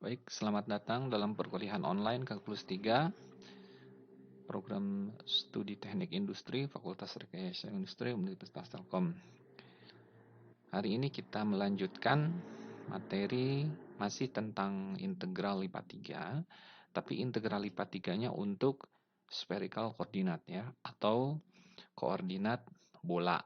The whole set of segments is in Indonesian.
Baik, selamat datang dalam perkuliahan online Kalkulus 3, program studi teknik industri, Fakultas Rekayasa Industri, Universitas Telkom. Hari ini kita melanjutkan materi masih tentang integral lipat 3, tapi integral lipat 3-nya untuk spherical coordinate ya, atau koordinat bola.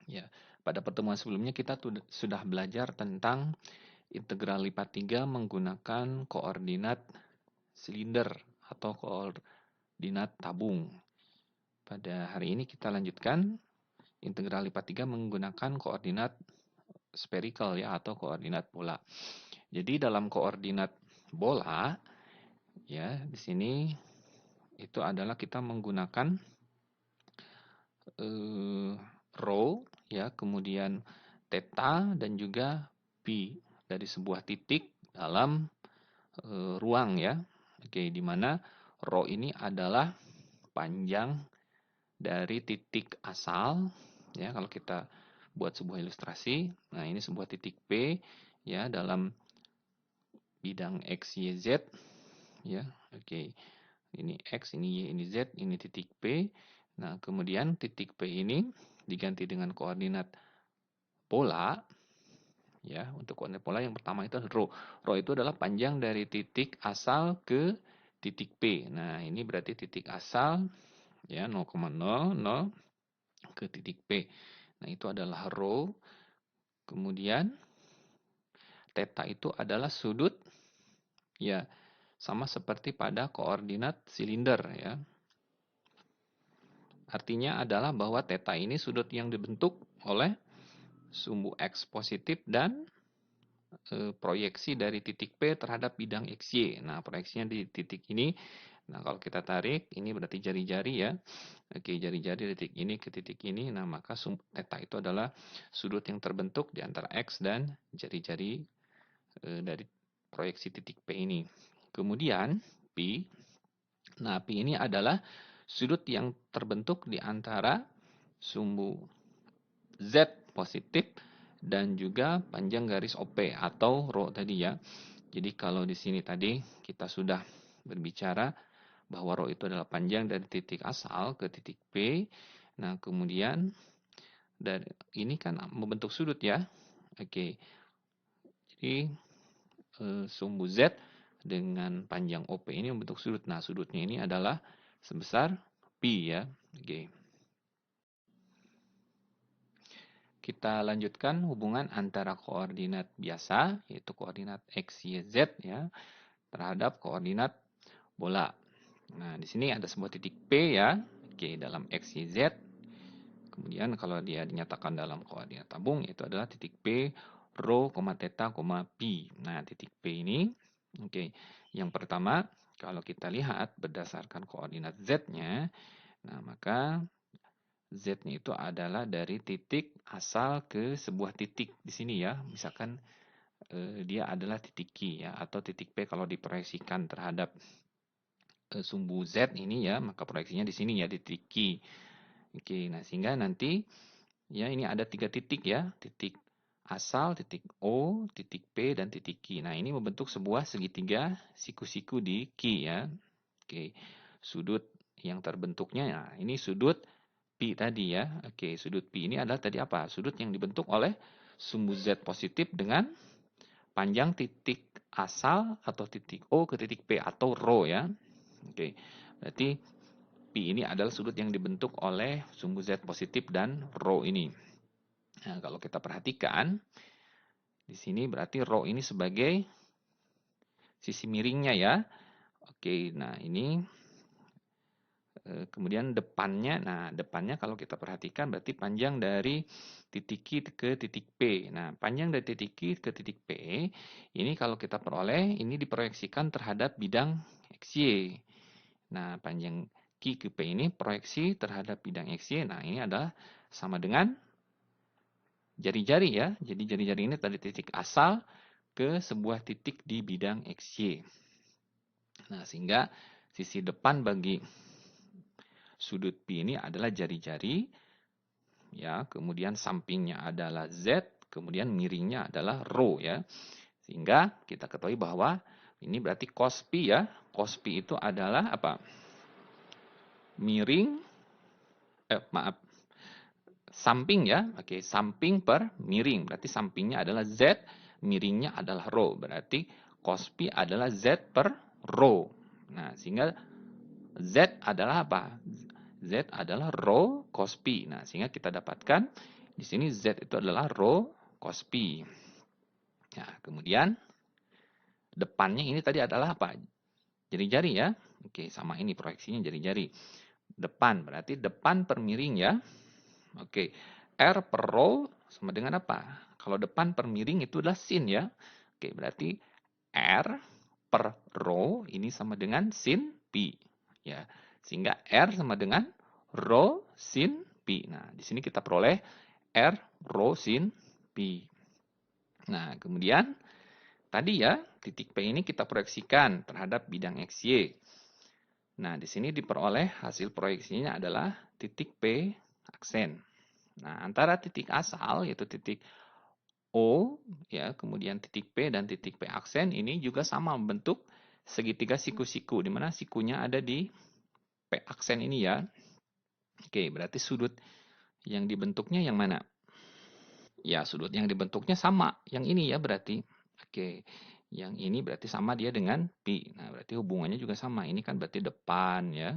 Ya, pada pertemuan sebelumnya kita sudah belajar tentang integral lipat 3 menggunakan koordinat silinder atau koordinat tabung. Pada hari ini kita lanjutkan integral lipat 3 menggunakan koordinat spherical ya atau koordinat bola. Jadi dalam koordinat bola ya di sini itu adalah kita menggunakan rho ya, kemudian theta dan juga pi dari sebuah titik dalam ruang ya. Oke, di mana rho ini adalah panjang dari titik asal ya, kalau kita buat sebuah ilustrasi. Nah, ini sebuah titik P ya dalam bidang X, Y, Z ya. Oke. Ini X, ini Y, ini Z, ini titik P. Nah, kemudian titik P ini diganti dengan koordinat pola ya. Untuk koordinat pola yang pertama itu adalah rho. Rho itu adalah panjang dari titik asal ke titik P. Nah, ini berarti titik asal ya 0,00 ke titik P. Nah, itu adalah rho. Kemudian theta itu adalah sudut ya, sama seperti pada koordinat silinder ya. Artinya adalah bahwa theta ini sudut yang dibentuk oleh sumbu X positif dan proyeksi dari titik P terhadap bidang XY. Nah, proyeksinya di titik ini. Nah, kalau kita tarik, ini berarti jari-jari ya. Oke, jari-jari titik ini ke titik ini. Nah, maka theta itu adalah sudut yang terbentuk di antara X dan jari-jari dari proyeksi titik P ini. Kemudian, Pi. Nah, Pi ini adalah sudut yang terbentuk di antara sumbu Z positif dan juga panjang garis OP atau rho tadi ya. Jadi kalau di sini tadi kita sudah berbicara bahwa rho itu adalah panjang dari titik asal ke titik P. Nah, kemudian dari ini kan membentuk sudut ya. Oke. Jadi sumbu Z dengan panjang OP ini membentuk sudut. Nah, sudutnya ini adalah sebesar pi ya. Oke. Kita lanjutkan hubungan antara koordinat biasa, yaitu koordinat X, Y, Z ya, terhadap koordinat bola. Nah, di sini ada sebuah titik P ya, oke, dalam X, Y, Z. Kemudian kalau dia dinyatakan dalam koordinat tabung, itu adalah titik P, rho, theta, pi. Nah, titik P ini, oke, yang pertama, kalau kita lihat berdasarkan koordinat Z-nya, nah maka Z-nya itu adalah dari titik asal ke sebuah titik di sini ya. Misalkan dia adalah titik Q ya, atau titik P kalau diproyeksikan terhadap sumbu Z ini ya, maka proyeksinya di sini ya, di titik Q. Oke, nah sehingga nanti ya ini ada 3 titik ya, titik asal, titik O, titik P, dan titik Q. Nah, ini membentuk sebuah segitiga siku-siku di Q ya. Oke, sudut yang terbentuknya, nah ini sudut Pi tadi ya. Oke, sudut Pi ini adalah tadi apa? Sudut yang dibentuk oleh sumbu Z positif dengan panjang titik asal atau titik O ke titik P atau rho ya. Oke, berarti Pi ini adalah sudut yang dibentuk oleh sumbu Z positif dan rho ini. Nah, kalau kita perhatikan, di sini berarti rho ini sebagai sisi miringnya ya. Oke, nah ini kemudian depannya kalau kita perhatikan berarti panjang dari titik Q ke titik P. Nah, panjang dari titik Q ke titik P, ini kalau kita peroleh, ini diproyeksikan terhadap bidang XY. Nah, panjang Q ke P ini proyeksi terhadap bidang XY. Nah, ini adalah sama dengan jari-jari ya. Jadi jari-jari ini tadi titik asal ke sebuah titik di bidang XY. Nah, sehingga sisi depan bagi sudut P ini adalah jari-jari, ya, kemudian sampingnya adalah Z, kemudian miringnya adalah rho ya. Sehingga kita ketahui bahwa ini berarti cos pi ya. Cos pi itu adalah apa? Miring, samping ya. Oke, samping per miring. Berarti sampingnya adalah Z, miringnya adalah rho. Berarti cos pi adalah Z per rho. Nah, sehingga Z adalah apa? Z adalah rho cos pi. Nah, sehingga kita dapatkan di sini Z itu adalah rho cos pi. Nah, kemudian depannya ini tadi adalah apa? Jari-jari ya. Oke, sama ini proyeksinya jari-jari. Depan, berarti depan per miring ya. Oke, R per rho sama dengan apa? Kalau depan per miring itu adalah sin ya. Oke, berarti R per rho ini sama dengan sin pi. Ya, sehingga R sama dengan rho sin pi. Nah, di sini kita peroleh R rho sin pi. Nah, kemudian tadi ya, titik P ini kita proyeksikan terhadap bidang XY. Nah, di sini diperoleh hasil proyeksinya adalah titik P aksen. Nah, antara titik asal, yaitu titik O, ya, kemudian titik P dan titik P aksen, ini juga sama membentuk segitiga siku-siku, di mana sikunya ada di P aksen ini ya. Oke, berarti sudut yang dibentuknya yang mana? Ya, sudut yang dibentuknya sama, yang ini ya berarti. Oke, yang ini berarti sama dia dengan pi. Nah, berarti hubungannya juga sama. Ini kan berarti depan ya.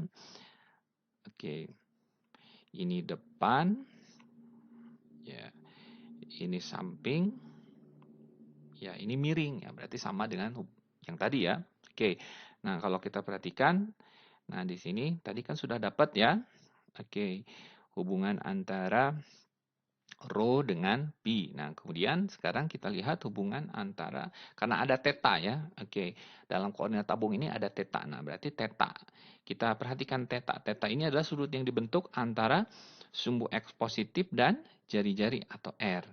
Oke, ini depan. Ya, ini samping. Ya, ini miring. Ya, berarti sama dengan yang tadi ya. Oke, nah kalau kita perhatikan, nah di sini tadi kan sudah dapat ya. Oke, hubungan antara rho dengan pi. Nah, kemudian sekarang kita lihat hubungan antara, karena ada theta ya. Oke, dalam koordinat tabung ini ada theta. Nah, berarti theta. Kita perhatikan theta. Theta ini adalah sudut yang dibentuk antara sumbu X positif dan jari-jari atau R.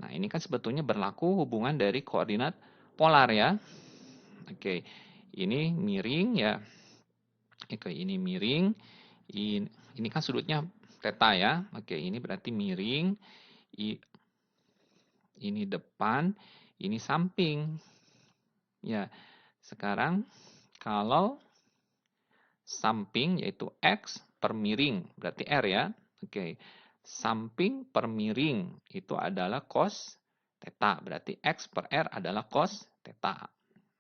Nah, ini kan sebetulnya berlaku hubungan dari koordinat polar ya. Oke, ini miring ya. Oke, ini miring. Ini kan sudutnya theta ya. Oke, ini berarti miring. Ini depan, ini samping. Ya, sekarang kalau samping yaitu X per miring, berarti R ya. Oke, samping per miring itu adalah cos theta, berarti X per R adalah cos theta.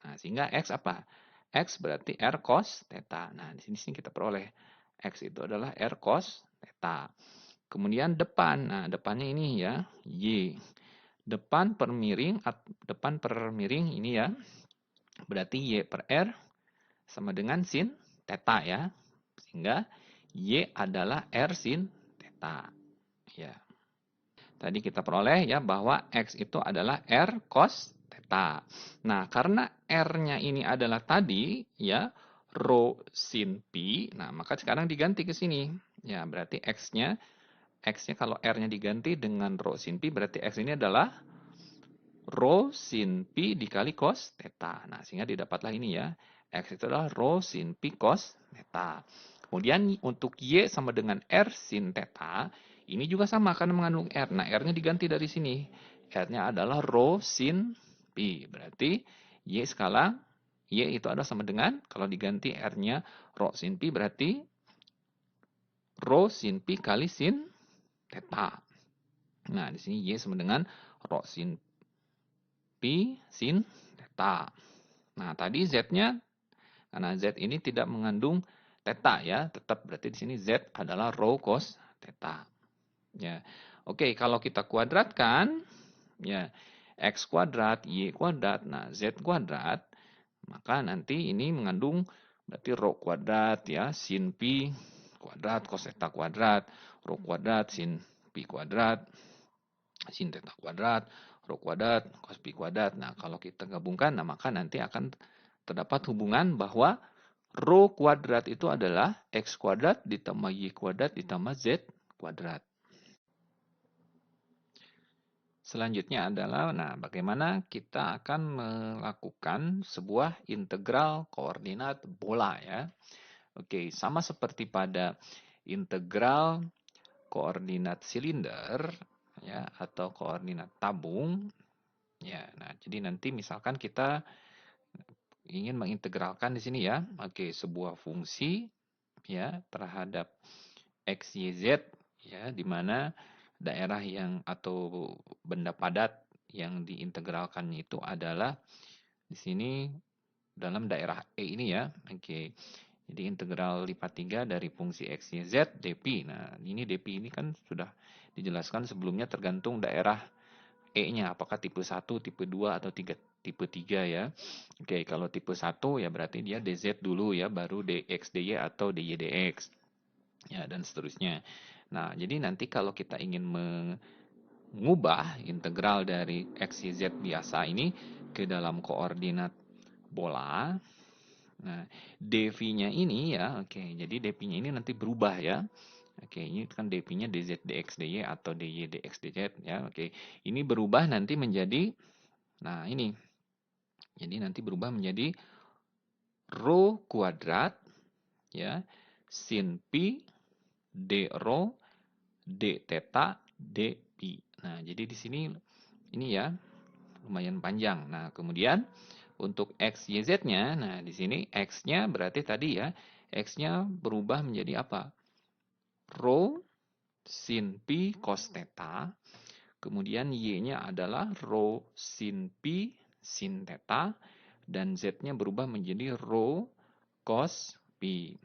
Nah, sehingga X apa? X berarti R cos theta. Nah, di sini kita peroleh X itu adalah R cos theta. Kemudian depan, nah depannya ini ya, Y. Depan per miring ini ya, berarti Y per R sama dengan sin theta ya. Sehingga Y adalah R sin theta. Ya. Tadi kita peroleh ya bahwa X itu adalah R cos theta. Nah, karena R-nya ini adalah tadi ya, rho sin pi, nah maka sekarang diganti ke sini. Ya, berarti X-nya kalau R-nya diganti dengan rho sin pi, berarti X ini adalah rho sin pi dikali cos theta. Nah, sehingga didapatlah ini ya. X itu adalah rho sin pi cos theta. Kemudian untuk Y sama dengan R sin theta, ini juga sama karena mengandung R. Nah, R-nya diganti dari sini. R-nya adalah rho sin pi. Berarti Y skala Y itu adalah sama dengan, kalau diganti R-nya rho sin pi, berarti rho sin pi kali sin theta. Nah, di sini Y sama dengan rho sin pi sin theta. Nah, tadi Z-nya, karena Z ini tidak mengandung theta ya, tetap berarti di sini Z adalah rho cos theta. Ya. Oke, kalau kita kuadratkan, ya, X kuadrat, Y kuadrat, nah Z kuadrat, maka nanti ini mengandung berarti rho kuadrat ya, sin pi kuadrat, cos theta kuadrat, rho kuadrat, sin pi kuadrat, sin theta kuadrat, rho kuadrat, cos pi kuadrat. Nah, kalau kita gabungkan, nah maka nanti akan terdapat hubungan bahwa rho kuadrat itu adalah X kuadrat ditambah Y kuadrat ditambah Z kuadrat. Selanjutnya adalah, nah bagaimana kita akan melakukan sebuah integral koordinat bola ya. Oke, sama seperti pada integral koordinat silinder ya atau koordinat tabung. Ya, nah jadi nanti misalkan kita ingin mengintegralkan di sini ya, oke, sebuah fungsi ya terhadap X, Y, Z ya, di mana daerah yang atau benda padat yang diintegralkannya itu adalah di sini dalam daerah E ini ya. Oke. Jadi integral lipat 3 dari fungsi X, Y, Z dp. Nah, ini dp ini kan sudah dijelaskan sebelumnya tergantung daerah E-nya, apakah tipe 1, tipe 2 atau tipe 3 ya. Oke, kalau tipe 1 ya berarti dia dz dulu ya, baru dx, dy atau dy, dx. Ya, dan seterusnya. Nah, jadi nanti kalau kita ingin mengubah integral dari x, y, z biasa ini ke dalam koordinat bola, nah, dv-nya ini ya, oke, jadi dv-nya ini nanti berubah ya. Oke, ini kan dp-nya dz, dx, dy atau dy, dx, dz ya. Oke, ini berubah nanti menjadi, nah ini, jadi nanti berubah menjadi rho kuadrat ya, sin pi d rho d theta d pi. Nah, jadi di sini ini ya lumayan panjang. Nah, kemudian untuk x, y, z-nya, nah di sini x-nya berarti tadi ya, x-nya berubah menjadi apa? Rho sin pi cos theta. Kemudian y-nya adalah rho sin pi sin theta dan z-nya berubah menjadi rho cos pi.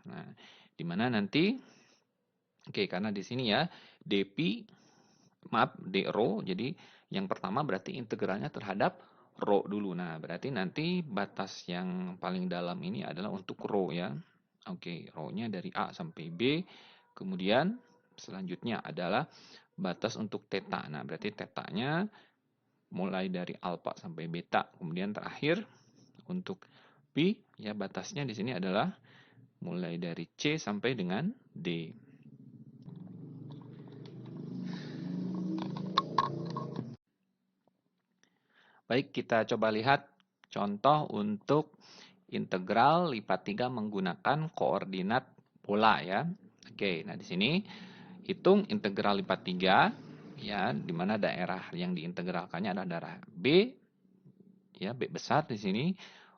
Nah, di mana nanti oke, karena di sini ya dp, maaf, d rho, jadi yang pertama berarti integralnya terhadap rho dulu. Nah, berarti nanti batas yang paling dalam ini adalah untuk rho ya. Oke, rho-nya dari A sampai B. Kemudian selanjutnya adalah batas untuk theta. Nah, berarti theta-nya mulai dari alfa sampai beta. Kemudian terakhir untuk pi, ya batasnya di sini adalah mulai dari C sampai dengan D. Baik, kita coba lihat contoh untuk integral lipat 3 menggunakan koordinat bola ya. Oke, nah di sini hitung integral lipat 3 ya, di mana daerah yang diintegralkannya adalah daerah B ya, B besar di sini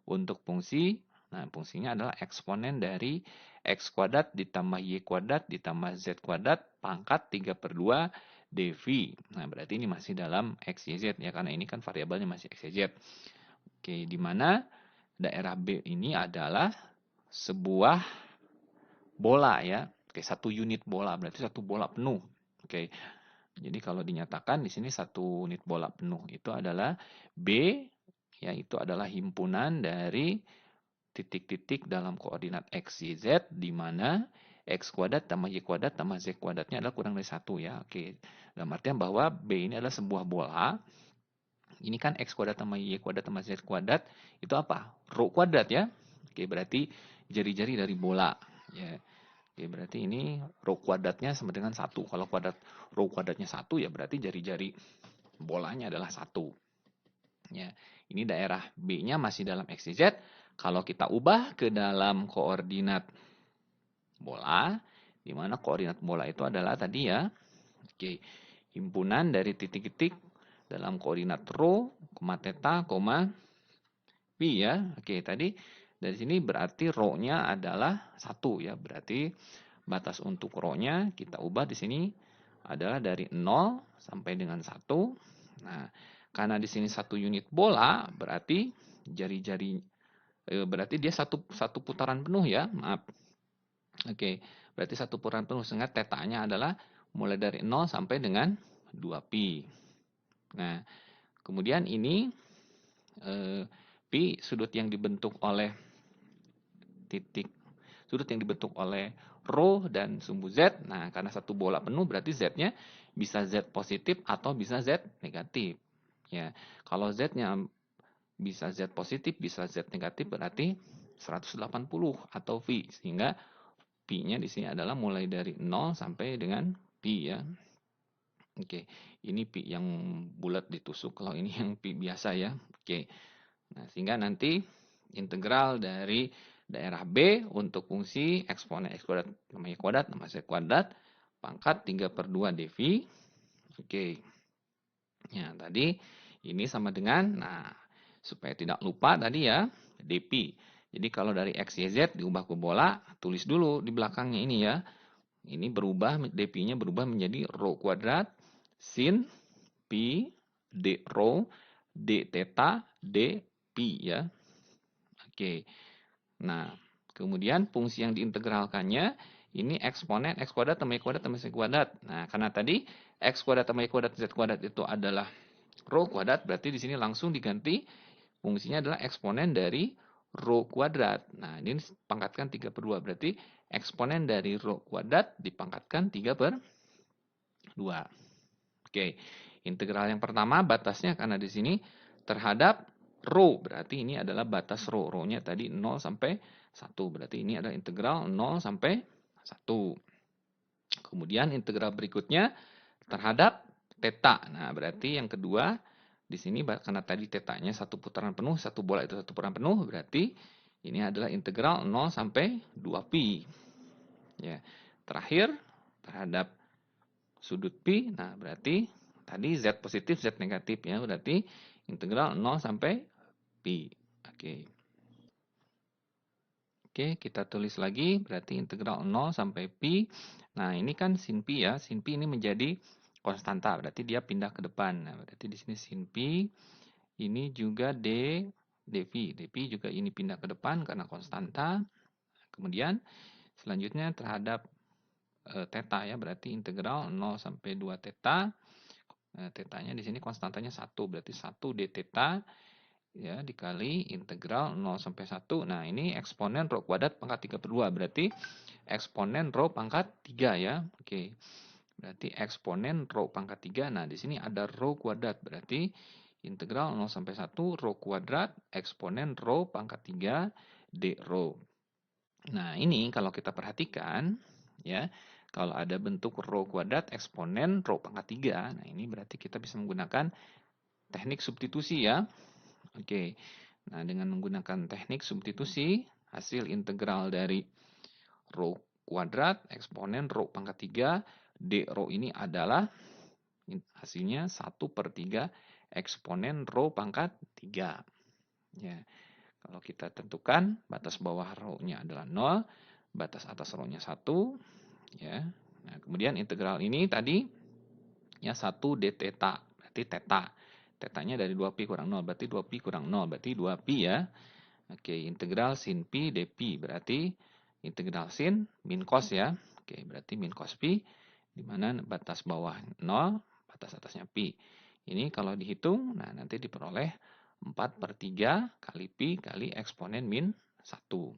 untuk fungsi. Nah, fungsinya adalah eksponen dari x kuadrat ditambah y kuadrat ditambah z kuadrat pangkat 3/2 dv. Nah, berarti ini masih dalam x, y, z ya, karena ini kan variabelnya masih x, y, z. Oke, di mana daerah B ini adalah sebuah bola ya. Oke, satu unit bola, berarti satu bola penuh. Oke, jadi kalau dinyatakan di sini satu unit bola penuh itu adalah B, ya itu adalah himpunan dari titik-titik dalam koordinat x, y, z, di mana x kuadrat tambah y kuadrat tambah z kuadratnya adalah kurang dari 1 ya. Oke, dalam artian bahwa B ini adalah sebuah bola. Ini kan x kuadrat tambah y kuadrat tambah z kuadrat itu apa? Rho kuadrat ya. Oke, berarti jari-jari dari bola ya. Oke, berarti ini rho kuadratnya sama dengan 1. Kalau rho kuadratnya 1 ya berarti jari-jari bolanya adalah 1. Ya, ini daerah B-nya masih dalam x, y, z. Kalau kita ubah ke dalam koordinat bola, di mana koordinat bola itu adalah tadi ya, oke, himpunan dari titik-titik dalam koordinat rho, theta, pi ya. Oke, tadi dari sini berarti rho-nya adalah 1 ya. Berarti batas untuk rho-nya kita ubah di sini adalah dari 0 sampai dengan 1. Nah, karena di sini 1 unit bola, berarti jari-jari berarti dia satu putaran penuh ya. Maaf. Oke, berarti satu putaran penuh sehingga tetanya adalah mulai dari 0 sampai dengan 2pi. Nah, kemudian ini pi sudut yang dibentuk oleh rho dan sumbu z. Nah, karena satu bola penuh berarti z-nya bisa z positif atau bisa z negatif. Ya, kalau z-nya bisa z positif, bisa z negatif berarti 180 atau pi, sehingga pi-nya di sini adalah mulai dari 0 sampai dengan pi ya. Oke, ini pi yang bulat ditusuk, kalau ini yang pi biasa ya. Oke. Nah, sehingga nanti integral dari daerah B untuk fungsi eksponen x kuadrat tambah y kuadrat tambah z kuadrat pangkat 3/2 dv. Oke. Ya, tadi Ini sama dengan, nah, supaya tidak lupa tadi ya, dp. Jadi kalau dari x, y, z diubah ke bola, tulis dulu di belakangnya ini ya. Ini berubah, dp-nya berubah menjadi rho kuadrat sin pi d rho d theta d pi ya. Oke. Nah, kemudian fungsi yang diintegralkannya ini eksponen x kuadrat tambah y kuadrat tambah z kuadrat. Nah, karena tadi x kuadrat tambah y kuadrat z kuadrat itu adalah rho kuadrat, berarti di sini langsung diganti fungsinya adalah eksponen dari rho kuadrat. Nah, ini pangkatkan 3/2. Berarti eksponen dari rho kuadrat dipangkatkan 3/2. Oke, integral yang pertama batasnya karena di sini terhadap rho. Berarti ini adalah batas rho. Rho-nya tadi 0 sampai 1. Berarti ini adalah integral 0 sampai 1. Kemudian integral berikutnya terhadap theta. Nah, berarti yang kedua di sini karena tadi tetanya satu putaran penuh, satu bola itu satu putaran penuh, berarti ini adalah integral 0 sampai 2pi. Ya. Terakhir terhadap sudut pi, nah berarti tadi z positif, z negatif ya, berarti integral 0 sampai pi. Oke. Oke, kita tulis lagi, berarti integral 0 sampai pi. Nah, ini kan sin pi ya, sin pi ini menjadi konstanta, berarti dia pindah ke depan. Nah, berarti di sini sin pi, ini juga dv. dv juga ini pindah ke depan karena konstanta. Kemudian selanjutnya terhadap theta ya, berarti integral 0 sampai 2 theta. Tetanya di sini konstantanya 1, berarti 1 d theta ya dikali integral 0 sampai 1. Nah, ini eksponen rho kuadrat pangkat 3/2, berarti eksponen rho pangkat 3 ya. Oke. Berarti eksponen rho pangkat 3. Nah, di sini ada rho kuadrat, berarti integral 0 sampai 1 rho kuadrat eksponen rho pangkat 3 d rho. Nah, ini kalau kita perhatikan ya, kalau ada bentuk rho kuadrat eksponen rho pangkat 3, nah ini berarti kita bisa menggunakan teknik substitusi ya. Oke. Nah, dengan menggunakan teknik substitusi, hasil integral dari rho kuadrat eksponen rho pangkat 3 d rho ini adalah hasilnya 1/3 eksponen rho pangkat 3. Ya. Kalau kita tentukan batas bawah rho-nya adalah 0, batas atas rho-nya 1, ya. Nah, kemudian integral ini tadi ya 1 d theta, berarti theta. Tetanya dari 2pi kurang 0, berarti 2pi kurang 0, berarti 2pi ya. Oke, integral sin pi dpi, berarti integral sin min cos ya. Oke, berarti min cos pi, di mana batas bawah 0, batas atasnya pi. Ini kalau dihitung, nah nanti diperoleh 4/3 kali pi kali eksponen min 1.